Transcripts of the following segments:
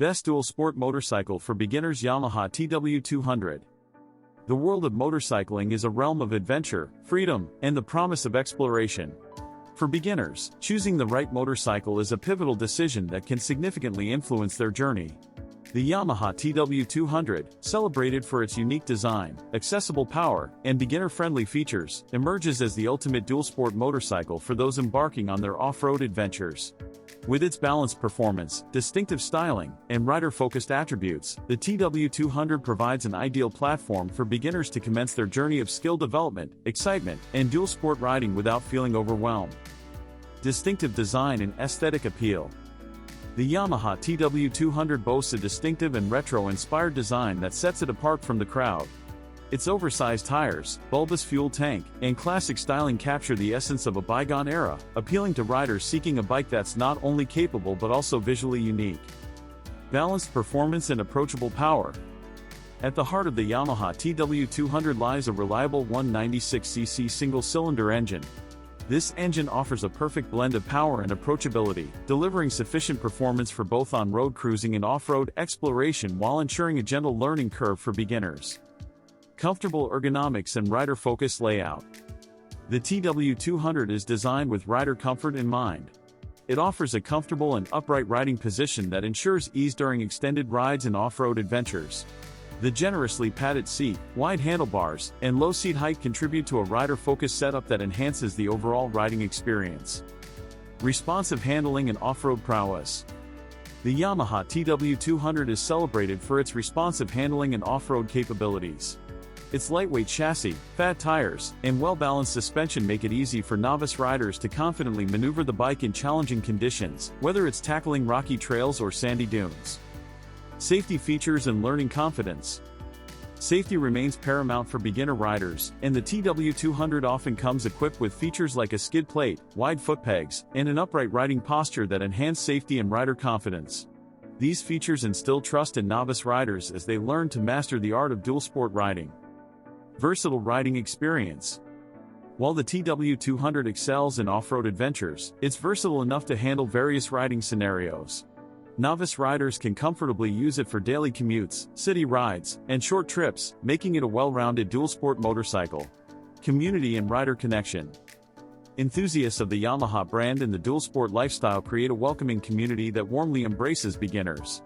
Best Dual Sport Motorcycle for Beginners Yamaha TW200. The world of motorcycling is a realm of adventure, freedom, and the promise of exploration. For beginners, choosing the right motorcycle is a pivotal decision that can significantly influence their journey. The Yamaha TW200, celebrated for its unique design, accessible power, and beginner-friendly features, emerges as the ultimate dual-sport motorcycle for those embarking on their off-road adventures. With its balanced performance, distinctive styling, and rider-focused attributes, the TW200 provides an ideal platform for beginners to commence their journey of skill development, excitement, and dual-sport riding without feeling overwhelmed. Distinctive design and aesthetic appeal. The Yamaha TW200 boasts a distinctive and retro-inspired design that sets it apart from the crowd. Its oversized tires, bulbous fuel tank, and classic styling capture the essence of a bygone era, appealing to riders seeking a bike that's not only capable but also visually unique. Balanced performance and approachable power. At the heart of the Yamaha TW200 lies a reliable 196cc single-cylinder engine. This engine offers a perfect blend of power and approachability, delivering sufficient performance for both on-road cruising and off-road exploration while ensuring a gentle learning curve for beginners. Comfortable ergonomics and rider-focused layout. The TW200 is designed with rider comfort in mind. It offers a comfortable and upright riding position that ensures ease during extended rides and off-road adventures. The generously padded seat, wide handlebars, and low seat height contribute to a rider-focused setup that enhances the overall riding experience. Responsive handling and off-road prowess. The Yamaha TW200 is celebrated for its responsive handling and off-road capabilities. Its lightweight chassis, fat tires, and well-balanced suspension make it easy for novice riders to confidently maneuver the bike in challenging conditions, whether it's tackling rocky trails or sandy dunes. Safety features and learning confidence. Safety remains paramount for beginner riders, and the TW200 often comes equipped with features like a skid plate, wide foot pegs, and an upright riding posture that enhance safety and rider confidence. These features instill trust in novice riders as they learn to master the art of dual sport riding. Versatile riding experience. While the TW200 excels in off-road adventures, it's versatile enough to handle various riding scenarios. Novice riders can comfortably use it for daily commutes, city rides, and short trips, making it a well-rounded dual-sport motorcycle. Community and rider connection. Enthusiasts of the Yamaha brand and the dual-sport lifestyle create a welcoming community that warmly embraces beginners.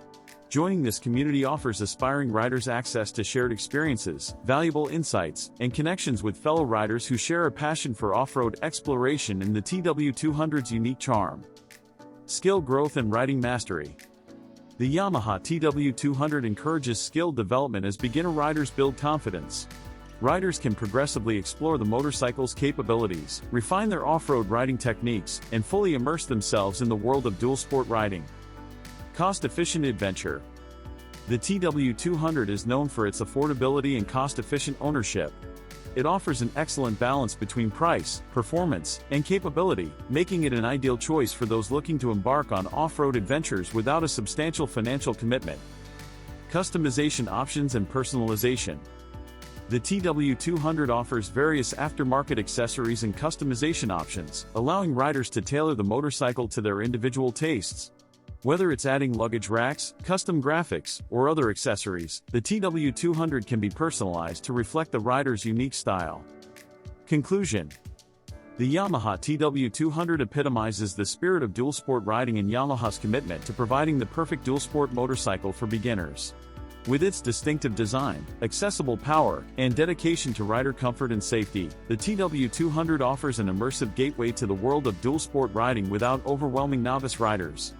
Joining this community offers aspiring riders access to shared experiences, valuable insights, and connections with fellow riders who share a passion for off-road exploration and the TW200's unique charm. Skill growth and riding mastery. The Yamaha TW200 encourages skill development as beginner riders build confidence. Riders can progressively explore the motorcycle's capabilities, refine their off-road riding techniques, and fully immerse themselves in the world of dual-sport riding. Cost-efficient adventure. The TW200 is known for its affordability and cost-efficient ownership. It offers an excellent balance between price, performance, and capability, making it an ideal choice for those looking to embark on off-road adventures without a substantial financial commitment. Customization options and personalization. The TW200 offers various aftermarket accessories and customization options, allowing riders to tailor the motorcycle to their individual tastes. Whether it's adding luggage racks, custom graphics, or other accessories, the TW200 can be personalized to reflect the rider's unique style. Conclusion. The Yamaha TW200 epitomizes the spirit of dual-sport riding and Yamaha's commitment to providing the perfect dual-sport motorcycle for beginners. With its distinctive design, accessible power, and dedication to rider comfort and safety, the TW200 offers an immersive gateway to the world of dual-sport riding without overwhelming novice riders.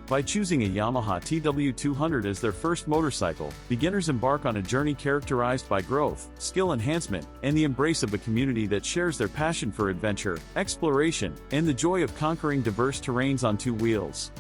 By choosing a Yamaha TW200 as their first motorcycle, beginners embark on a journey characterized by growth, skill enhancement, and the embrace of a community that shares their passion for adventure, exploration, and the joy of conquering diverse terrains on two wheels.